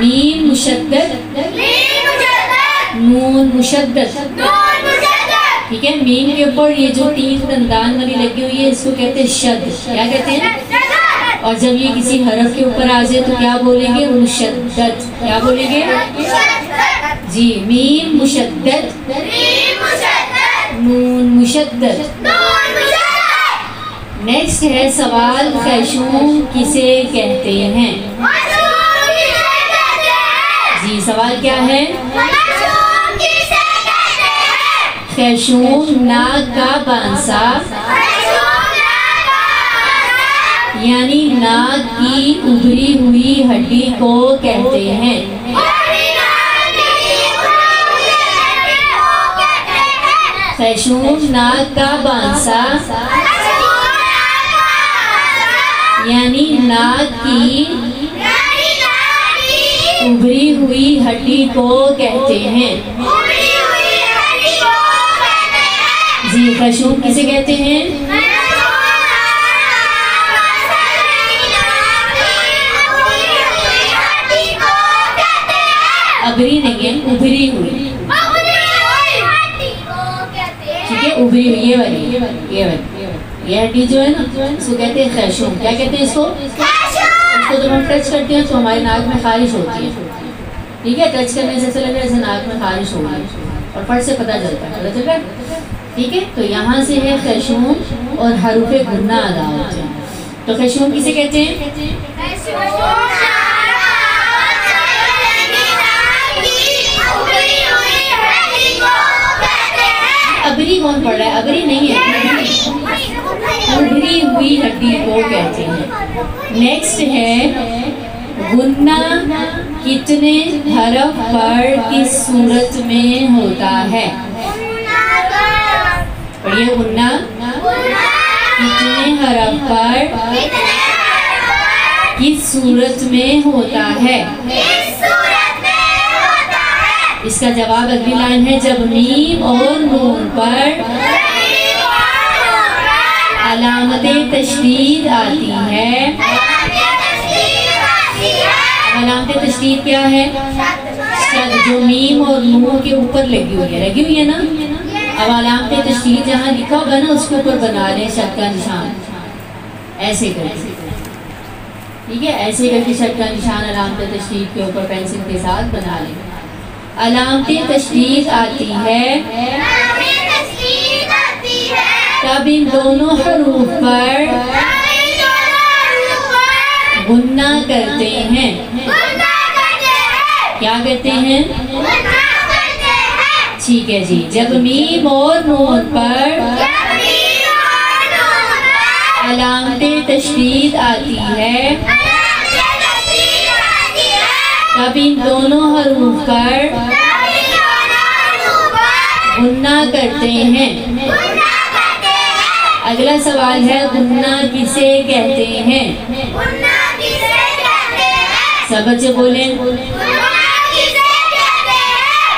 Meme मुशद्दद नून मुशद्दद। ठीक है, meme के ऊपर ये जो तीन दंदान वाली लगी हुई है इसको कहते हैं शद। क्या कहते हैं? और जब ये किसी हरफ के ऊपर आ जाए तो क्या बोलेंगे? मुशद्दद। क्या बोलेंगे जी? मीम मुशद्दद नून मुशद्दद। नेक्स्ट है सवाल, खैशूम किसे कहते हैं? जी सवाल क्या है? खैशूम नाक का बांसा यानी नाक की उभरी हुई हड्डी को कहते हैं। खैशूम नाक का बांसा यानी नाक की उभरी हुई हड्डी को कहते हैं। जी खैशूम किसे कहते हैं? अबरी नहीं है, उभरी हुई। ठीक है, उभरी हुई ये वाली ये हड्डी जो है ना इसको कहते हैं खैशूम। क्या कहते हैं इसको? तो जब हम टच करते हैं तो हमारी नाक में खारिश होती है। ठीक है, टच करने से ऐसा लग रहा है जैसे नाक में खारिश हो गई और फट से पता चलता है। पता चल रहा है? ठीक है, तो यहाँ से है खैशूम और हरूफे गुन्ना अदा होते हैं। तो खैशूम किसे कहते हैं? अबरी कौन पढ़ रहा है? अबरी नहीं है, उभरी हुई हड्डी को कहते हैं। नेक्स्ट है गुन्ना कितने हरफ पर किस सूरत में होता है? पढ़िए, गुन्ना कितने हरफ पर किस सूरत में होता है? इसका जवाब अगली लाइन है, जब मीम और नून पर अलामते तशदीद आती है। अलामते तशदीद क्या है? शद, जो मीम और नून के ऊपर लगी हुई है ना। अब अलामते तशदीद जहाँ लिखा होगा ना उसके ऊपर बना लें शद का निशान, ऐसे करके। ठीक है, ऐसे करके शद का निशान अलामते तशदीद के ऊपर पेंसिल के साथ बना लें। अलामते तशदीद आती है तब इन दोनों हरूफ पर गुन्ना करते हैं। क्या करते हैं? ठीक है जी, जब मीम और नून पर अलामते तशदीद आती है तब इन दोनों हरूफ पर गुन्ना करते हैं। अगला सवाल है, गुन्ना किसे कहते हैं? सब बच्चे बोले,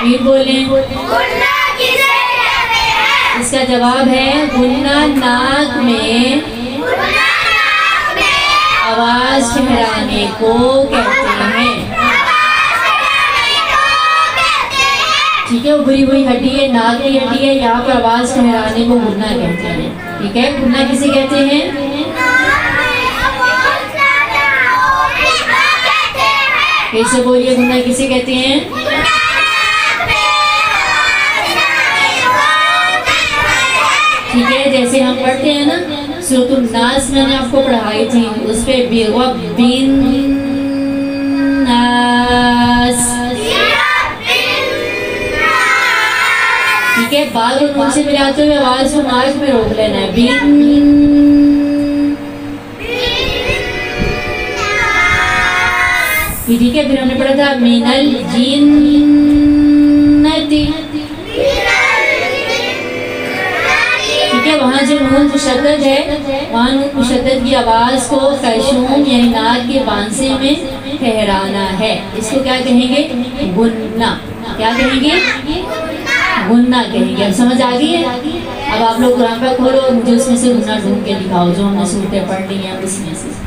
फिर बोले। इसका जवाब है गुन्ना नाक में आवाज ठहराने को कहते हैं। ठीक है, उभरी हुई हड्डी है, नाक की हड्डी है, यहाँ पर आवाज ठहराने को गुन्ना कहते हैं। ठीक है, गुन्ना किसे कहते हैं? फिर से बोलिए, गुन्ना किसे कहते हैं? ठीक है, जैसे हम पढ़ते हैं ना सूरतुन नास मैंने आपको पढ़ाई थी, उस पे बिन नास। ठीक है, बाल और मुंह से मिलाते हुए आवाज को नाक में रोक लेना है। बिन ठीक है। फिर हमने पढ़ा था मिनल जिन्नति, ठीक है। वहाँ जो नून मुशद्दद है, वहाँ नून मुशद्दद की आवाज़ को खैशूम यानी नाक के बांसे में ठहराना है। इसको क्या कहेंगे? गुन्ना। क्या कहेंगे? गुन्ना कहेंगे। अब समझ आ गई है? अब आप लोग कुरान पर खोलो, मुझे उसमें से गुन्ना ढूंढ के दिखाओ जो हमने सूरतें पढ़ ली हैं उसमें से।